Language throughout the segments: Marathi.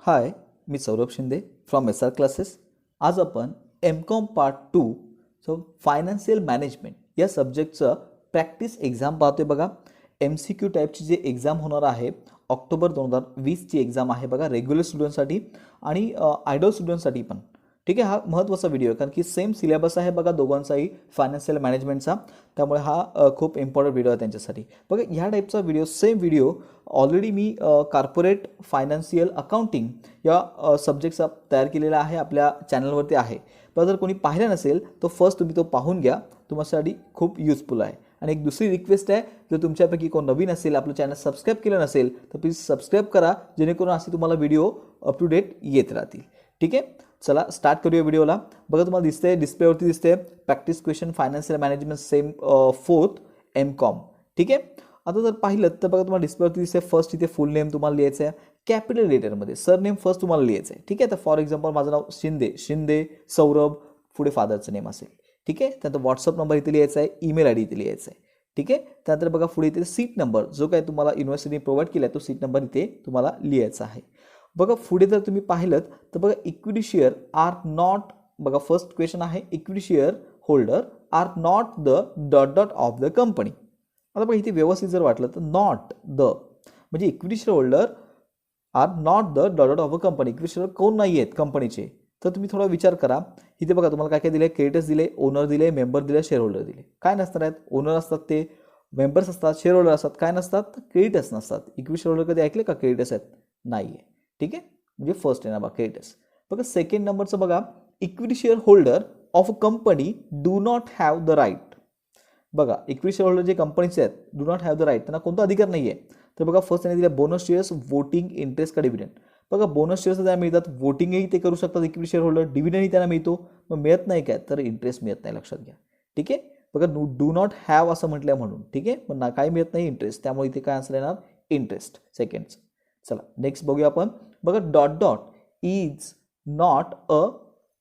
हाय, मी Saurabh Shinde from S R classes. आज आपण एम.कॉम पार्ट 2 फायनान्शियल मॅनेजमेंट या सब्जेक्टचं प्रॅक्टिस एक्झाम पाहतोय बघा. MCQ टाईपची जे एक्झाम होणार आहे ऑक्टोबर 2020ची एक्झाम आहे बघा, रेग्युलर स्टुडंटसाठी आणि आयडल स्टुडंटसाठी पण. ठीक आहे, हा महत्त्वाचा व्हिडिओ आहे कारण की सेम सिलेबस आहे बघा दोघांचाही फायनान्शियल मॅनेजमेंटचा, त्यामुळे हा खूप इम्पॉर्टंट व्हिडिओ आहे त्यांच्यासाठी. बघा ह्या टाईपचा व्हिडिओ सेम व्हिडिओ ऑलरेडी मी कॉर्पोरेट फायनान्शियल अकाउंटिंग या सब्जेक्टचा तयार केलेला आहे, आपल्या चॅनलवरती आहे. पण जर कोणी पाहिला नसेल तर फर्स्ट तुम्ही तो पाहून घ्या, तुमच्यासाठी खूप युजफुल आहे. आणि एक दुसरी रिक्वेस्ट आहे, जर तुमच्यापैकी कोण नवीन असेल, आपलं चॅनल सबस्क्राईब केलं नसेल तर प्लीज सबस्क्राईब करा, जेणेकरून असे तुम्हाला व्हिडिओ अप टू डेट येत राहतील. ठीक आहे, चला स्टार्ट करूया व्हिडिओला. बघा तुम्हाला दिसते डिस्प्लेवरती दिसते practice question financial management same 4th M.Com. ठीक आहे, आता जर पाहिलं तर बघा तुम्हाला डिस्प्लेवरती दिसते फर्स्ट इथे फुल नेम तुम्हाला लिहायचं आहे, कॅपिटल लेटरमध्ये सर नेम फर्स्ट तुम्हाला लिहायचं आहे. ठीक आहे, तर फॉर एक्झाम्पल माझं नाव शिंदे सौरभ, पुढे फादरचं नेम असेल. ठीक आहे, त्यानंतर व्हॉट्सअप नंबर इथे लिहायचा आहे, ईमेल ID इथे लिहायचा आहे. ठीक आहे, त्यानंतर बघा पुढे इथे सीट नंबर जो काय तुम्हाला युनिव्हर्सिटीने प्रोव्हाइड केला आहे तो सीट नंबर इथे तुम्हाला लिहायचा आहे. बघा पुढे जर तुम्ही पाहिलं तर बघा इक्विटी शेअर आर नॉट, बघा फर्स्ट क्वेश्चन आहे equity shareholder are not the dot dot of the company. आता बघा इथे व्यवस्थित जर वाटलं तर नॉट द म्हणजे equity shareholder are not the dot dot of a company, equity share कोण नाही आहेत कंपनीचे. तर तुम्ही थोडा विचार करा, इथे बघा तुम्हाला काय काय दिले, क्रेडिटर्स दिले, ओनर दिले, मेंबर दिले, शेअर होल्डर दिले. काय नसणार आहेत, ओनर असतात ते, मेंबर्स असतात, शेअर होल्डर असतात. काय नसतात, क्रेडिटर्स नसतात. इक्विटी शेअर होल्डर कधी ऐकले का क्रेडिटर्स आहेत? नाही आहे. ठीक आहे, म्हणजे फर्स्ट आहे ना बघा क्रेडिटर्स. बघा सेकंड नंबरचं बघा equity shareholder of a company do not have the right. बघा इक्विटी शेअर होल्डर जे कंपनीचे आहेत do not have the right, त्यांना कोणता अधिकार नाही आहे. तर बघा फर्स्ट त्यांनी दिला बोनस शेअर्स, वोटिंग, इंटरेस्ट का डिव्हिडंड. बघा बोनस शेअर्स त्यांना मिळतात, वोटिंगही ते करू शकतात इक्विटी शेअर होल्डर, डिव्हिडंडही त्यांना मिळतो. मग मिळत नाही काय, तर इंटरेस्ट मिळत नाही, लक्षात घ्या. ठीक आहे, बघा डू नॉट हॅव असं म्हटलं म्हणून. ठीक आहे, पण ना काय मिळत नाही, इंटरेस्ट, त्यामुळे इथे काय आन्सर येणार, इंटरेस्ट सेकंडचं. चला नेक्स्ट बघूया आपण. बघा dot dot is not a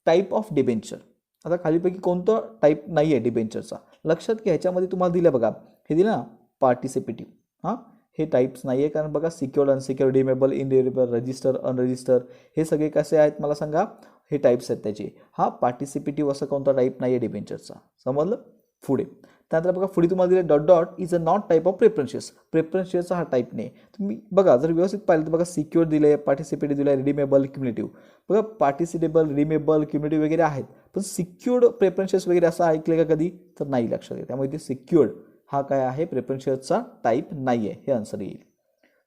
type of debenture. आता खालीपैकी कोणतं टाईप नाही आहे डिबेंचरचा, लक्षात घ्या. ह्याच्यामध्ये तुम्हाला दिलं बघा, हे दिलं ना पार्टिसिपेटिव्ह, हां हे टाईप्स नाही आहे. कारण बघा secured, unsecured, redeemable, irredeemable, register, unregister, हे सगळे कसे आहेत मला सांगा, हे टाईप्स आहेत त्याचे. हा पार्टिसिपेटिव्ह असं कोणता टाईप नाही आहे डिबेंचरचा, समजलं. पुढे त्यानंतर बघा पुढे तुम्हाला दिले dot dot is a not type of preferentials. प्रेफरन्शियसचा हा टाईप नाही. तुम्ही बघा जर व्यवस्थित पाहिलं तर बघा सिक्युअर्ड दिले, पार्टिसिपेटिव्ह दिले, रिडीमेबल, क्युम्युलेटिव्ह. बघा पार्टिसिपेबल, रिडीमेबल, क्युम्युलेटिव्ह वगैरे आहेत, पण सिक्युअर्ड प्रेफरन्शियस वगैरे असं ऐकले का कधी, तर नाही, लक्षात घ्या. त्यामुळे ते सिक्युअर्ड हा काय आहे, प्रेफरन्शियसचा टाईप नाही आहे, हे आन्सर येईल.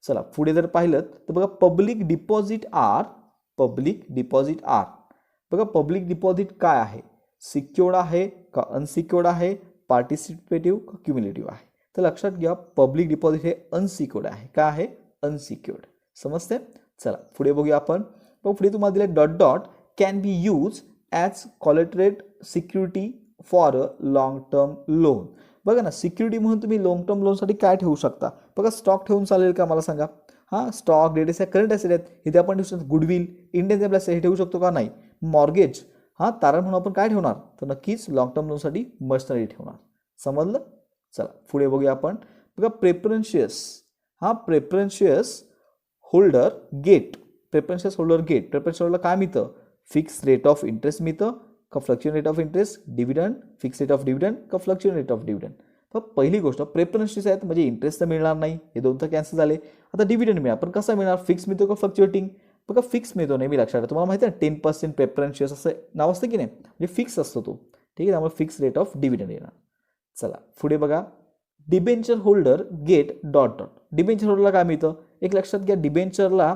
चला पुढे जर पाहिलं तर बघा public deposit are, public deposit are. बघा पब्लिक डिपॉझिट काय आहे, सिक्युअर्ड आहे का अनसिक्युअर्ड आहे, पार्टिसिपेटिव्ह का क्युम्युलेटिव्ह आहे. तर लक्षात घ्या पब्लिक डिपॉझिट हे अनसिक्युअर्ड आहे. काय आहे, अनसिक्युअर्ड, समजते. चला पुढे बघूया आपण. मग पुढे तुम्हाला दिले dot dot can be use as collateral security for a long term loan. बघा ना सिक्युरिटी म्हणून तुम्ही लॉंग टर्म लोनसाठी काय ठेवू शकता. बघा स्टॉक ठेवून चालेल का मला सांगा. हां stock, debt asset, current asset आहेत, इथे आपण ठेवू शकतो. गुडविल, इंडियन एम्प्लॉईज हे ठेवू शकतो का, नाही. मॉर्गेज, हां तारण म्हणून आपण काय ठेवणार, तर नक्कीच लॉंग टर्म लोनसाठी मशिनरी ठेवणार, समजलं. चला पुढे बघूया आपण. बघा प्रेफरन्शियस, हां preferentials holder get, preferentials holder get, preferentials holder काय मिळतं, फिक्स रेट ऑफ इंटरेस्ट मिळतं का fluctuate rate of interest, dividend, fix rate of dividend का फ्लक्च्युएट रेट ऑफ डिव्हिडंड. तर पहिली गोष्ट प्रेफरन्शियस आहेत म्हणजे इंटरेस्ट तर मिळणार नाही, हे दोन तर कॅन्सल झाले. आता डिव्हिडंड मिळणार, पण कसा मिळणार, फिक्स मिळतो का फ्लक्च्युएटिंग. बघा फिक्स मिळतो, नेहमी लक्षात ठेवा. तुम्हाला माहिती आहे 10% प्रेफरन्शियस असं नाव असतं की नाही, म्हणजे फिक्स असतो तो. ठीक आहे, त्यामुळे फिक्स रेट ऑफ डिव्हिडंड येणार. चला पुढे बघा debenture holder get dot dot. Debenture होल्डरला काय मिळतं, एक लक्षात घ्या, डिबेंचरला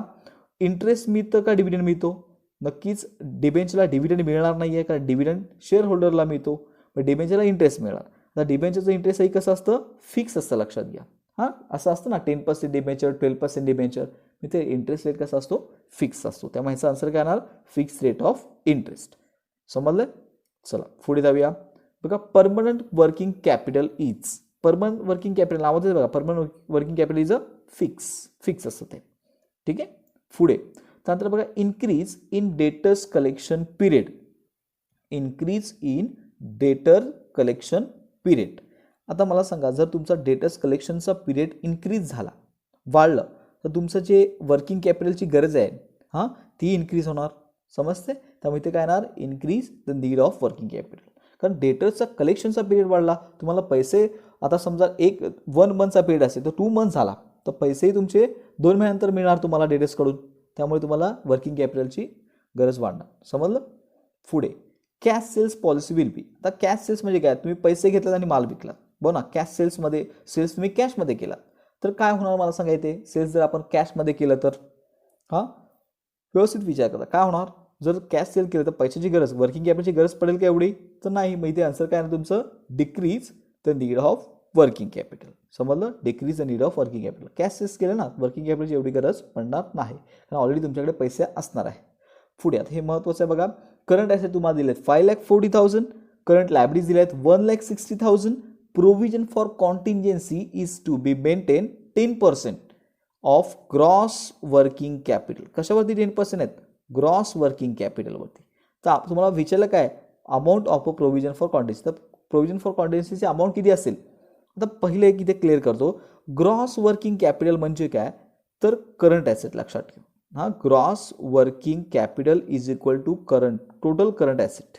इंटरेस्ट मिळतं का डिव्हिडंड मिळतो, नक्कीच डिबेंचरला डिव्हिडंड मिळणार नाही आहे, कारण डिव्हिडंड शेअर होल्डरला मिळतो, पण डिबेंचरला इंटरेस्ट मिळणार. आता डिबेंचरचं इंटरेस्टही कसं असतं, फिक्स असतं, लक्षात घ्या. हां असं असतं ना 10% डिबेंचर, 12% डिबेंचर, ते इंटरेस्ट रेट कसा असतो, फिक्स असतो. त्यामुळे ह्याचा आन्सर काय येणार, फिक्स रेट ऑफ इंटरेस्ट, समजलं. चला पुढे जाऊया. बघा permanent working capital is, permanent working capital नावाचं बघा, permanent working capital is a fix असतं ते. ठीक आहे, पुढे त्यानंतर बघा increase in debtors collection period, increase in डेटर कलेक्शन पिरियड. आता मला सांगा जर तुमचा डेटर्स कलेक्शनचा पिरियड इन्क्रीज झाला, वाढलं, तर तुमचं जे वर्किंग कॅपिटलची गरज आहे, हां ती इन्क्रीज होणार. समजते? त्यामुळे इथे काय येणार increase the need of working capital. कारण डेटर्सचा कलेक्शनचा पिरियड वाढला, तुम्हाला पैसे आता समजा 1 मंथचा पिरियड असेल तर 2 मंथ झाला तर पैसेही तुमचे 2 महिन्यानंतर मिळणार तुम्हाला डेटर्सकडून. त्यामुळे तुम्हाला वर्किंग कॅपिटलची गरज वाढणार. समजलं? पुढे cash sales policy will be. आता कॅश सेल्स म्हणजे काय, तुम्ही पैसे घेतलात आणि माल विकलात. बघ ना, कॅश सेल्समध्ये सेल्स तुम्ही कॅशमध्ये केलात तर काय होणार मला सांगा. इथे सेल्स जर आपण कॅशमध्ये केलं तर हां व्यवस्थित विचार करा काय होणार. जर कॅश सेल केलं तर पैशाची गरज, वर्किंग कॅपिटलची गरज पडेल का एवढी, तर नाही. मग इथे आन्सर काय आहे तुमचं decrease the need of working capital. समजलं? Decrease the need of working capital. Cash sales केलं ना वर्किंग कॅपिटलची एवढी गरज पडणार नाही, कारण ऑलरेडी तुमच्याकडे पैसे असणार आहे. पुढे आता हे महत्त्वाचं आहे बघा. करंट ॲसेट तुम्हाला दिलेत 5,40,000, करंट लायबिलिटीज दिल्या आहेत 1,60,000. Provision for contingency is to be maintain 10% of gross working capital. कशावरती 10% आहेत? ग्रॉस वर्किंग कॅपिटलवरती. तर तुम्हाला विचारलं काय amount of a provision for contingency. तर प्रोव्हिजन फॉर कॉन्टिन्जन्सीची अमाऊंट किती असेल. आता पहिले एक इथे क्लिअर करतो. ग्रॉस वर्किंग कॅपिटल म्हणजे काय, तर करंट ॲसेट लक्षात ठेव. हां gross working capital is equal to current total current asset.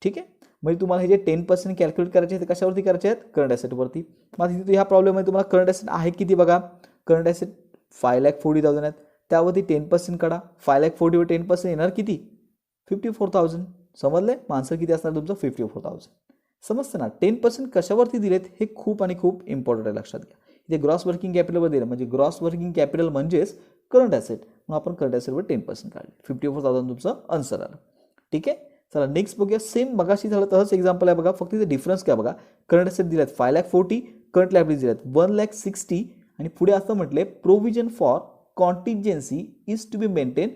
ठीक आहे. म्हणजे तुम्हाला हे जे 10% कॅल्क्युलेट करायचे आहेत ते कशावरती करायचे आहेत, करंट ॲसेटवरती. मग तिथे ह्या प्रॉब्लेममध्ये तुम्हाला करंट ॲसेट आहे किती बघा. करंट ॲसेट 5,40,000 आहेत, त्यावरती 10% काढा. 5,40,000 वर 10% येणार किती 54,000. समजले? आन्सर किती असणार तुमचं 54,000. समजतं ना. 10% कशावरती दिलेत हे खूप आणि खूप इम्पॉर्टंट आहे, लक्षात घ्या. इथे ग्रॉस वर्किंग कॅपिटलवर दिलं म्हणजे ग्रॉस वर्किंग कॅपिटल म्हणजेच करंट ॲसेट. मग आपण करंट ॲसेटवर 10% काढले. 54,000 तुमचं आन्सर आलं. ठीक आहे. चला नेक्स्ट बघूया. सेम मगाशी झालं तसंच एक्झाम्पल आहे बघा, फक्त इथे डिफरन्स काय बघा. करंट ॲसेट दिल्यात 5,40,000, करंट लायबिलिटीज दिल्यात 1,60,000 आणि पुढे असं म्हटले provision for contingency is to be maintain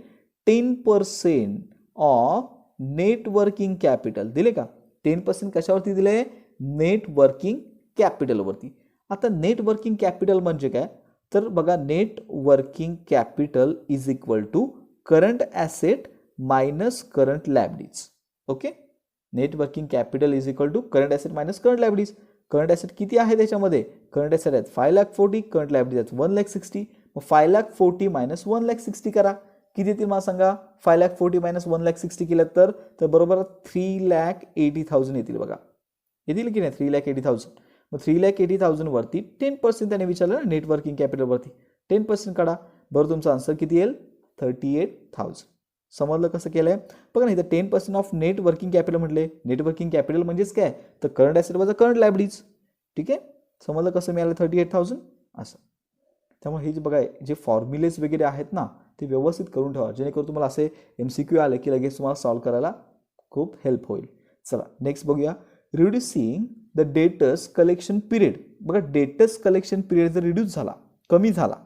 10% of net working capital. दिले का 10% कशावरती दिले, नेट वर्किंग कॅपिटलवरती. आता नेट वर्किंग कॅपिटल म्हणजे काय, तर बघा net working capital is equal to current asset minus current liabilities. Okay. Net working capital is equal to current asset minus current liabilities. Current asset किती आहे त्याच्यामध्ये, करंट ॲसेट आहेत 5,40,000, करंट लायबिलिटीज आहेत 1,60,000. मग 5,40,000 मायनस 1,60,000 करा. किती येतील मला सांगा. 5,40,000 मायनस 1,60,000 केलं तर बरोबर 3,80,000 येतील बघा. येतील की नाही 3,80,000. मग 3,80,000 वरती 10% त्याने विचारलं ना नेट वर्किंग कॅपिटलवरती 10% काढा. बरं तुमचा आन्सर किती येईल 38,000. समजलं कसं केलंय बघा ना. इथं 10% ऑफ नेट वर्किंग कॅपिटल म्हटले. नेट वर्किंग कॅपिटल म्हणजेच काय, तर करंट ॲसेट वजा करंट लायबिलिटीज. ठीक आहे. समजलं कसं मिळालं 38,000 असं. त्यामुळे हे जे बघा जे फॉर्म्युलेज वगैरे आहेत ना ते व्यवस्थित करून ठेवा, जेणेकरून तुम्हाला असे MCQ आले की लगेच तुम्हाला सॉल्व्ह करायला खूप हेल्प होईल. चला नेक्स्ट बघूया. Reducing the debtors collection period. बघा डेटर्स कलेक्शन पिरियड जर रिड्यूस झाला, कमी झाला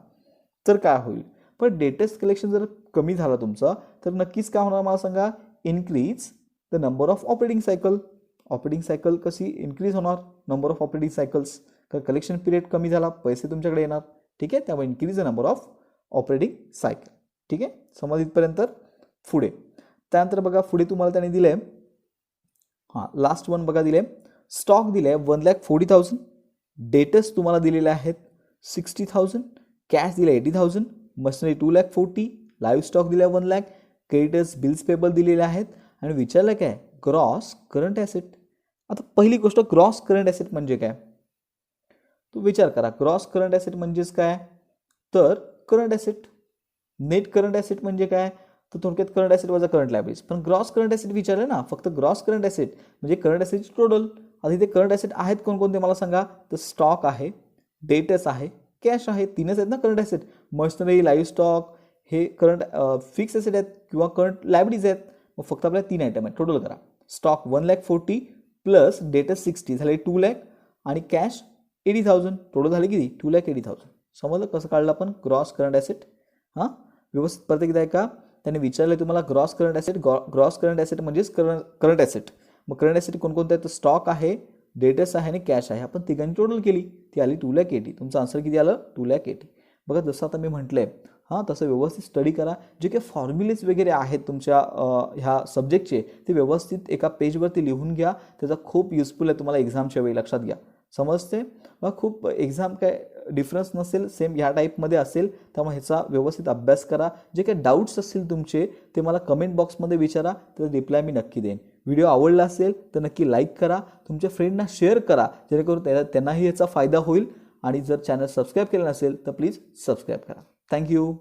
तर काय होईल. पण डेटर्स कलेक्शन जर कमी झाला तुमचा तर नक्कीच काय होणार मला सांगा, increase the number of operating cycle. Operating cycle कशी इन्क्रीज होणार, नंबर ऑफ ऑपरेटिंग सायकल्स. कारण कलेक्शन पिरियड कमी झाला पैसे तुमच्याकडे येणार. ठीक आहे. त्यामुळे increase the number of operating cycle. ठीक आहे. समज इथपर्यंत. पुढे त्यानंतर बघा पुढे तुम्हाला त्याने दिले लास्ट वन बघा दिले स्टॉक दिले 1,40,000, डेटर्स तुम्हाला दिलेले आहेत 60,000, कॅश दिले 80,000, मशिनरी 2,40,000, लाईव्ह स्टॉक दिल्या 1,00,000, क्रेडिटर्स बिल्स पेबल दिलेले आहेत आणि विचारलं काय ग्रॉस करंट ॲसेट. आता पहिली गोष्ट ग्रॉस करंट ॲसेट म्हणजे काय, तू विचार करा. ग्रॉस करंट ॲसेट म्हणजेच काय, तर current asset. Net current asset म्हणजे काय, तर थोडक्यात करंट ॲसेट वजा करंट लायबिलिटीज. पण ग्रॉस करंट ॲसेट विचारलं ना, फक्त ग्रॉस करंट ॲसेट म्हणजे करंट ॲसेटची टोटल. आता इथे करंट ॲसेट आहेत कोणकोणते मला सांगा, तर स्टॉक आहे, डेटर्स आहे, कॅश आहे. तीनच आहेत ना current asset. Machinery, livestock हे करंट फिक्स ॲसेट आहेत किंवा करंट लायबिलिटीज आहेत. मग फक्त आपल्याला 3 आयटम आहेत. टोटल करा. स्टॉक 1,40,000 प्लस डेटर्स 60 झाले 2,00,000 आणि कॅश 80,000. टोटल झाले किती 2,80,000. समजलं कसं काढलं आपण ग्रॉस करंट ॲसेट. हां व्यवस्थित परत एकदा आहे का. त्याने विचारलं तुम्हाला gross current asset. Gross current asset म्हणजेच करंट ॲसेट. मग करंट ॲसेट कोणकोणते आहेत, तर स्टॉक आहे, डेटर्स आहे आणि कॅश आहे. आपण तिघांनी टोटल केली ती आली 2,80,000. तुमचं आन्सर किती आलं 2,80,000. बघा जसं आता मी म्हटलंय हां तसं व्यवस्थित स्टडी करा. जे काही फॉर्म्युलेज वगैरे आहेत तुमच्या ह्या सब्जेक्टचे ते व्यवस्थित एका पेजवरती लिहून घ्या. त्याचा खूप युजफुल आहे तुम्हाला एक्झामच्या वेळी, लक्षात घ्या. समजते? मग खूप एक्झाम काय डिफरन्स नसेल, सेम ह्या टाईपमध्ये असेल. त्यामुळे ह्याचा व्यवस्थित अभ्यास करा. जे काही डाऊट्स असतील तुमचे ते मला कमेंट बॉक्समध्ये विचारा, त्याचा रिप्लाय मी नक्की देईन. व्हिडिओ आवडला असेल तर नक्की लाईक करा, तुमच्या फ्रेंडना शेअर करा, जेणेकरून त्यांनाही याचा फायदा होईल. आणि जर चॅनल सबस्क्राईब केलं नसेल तर प्लीज सबस्क्राईब करा. थँक्यू.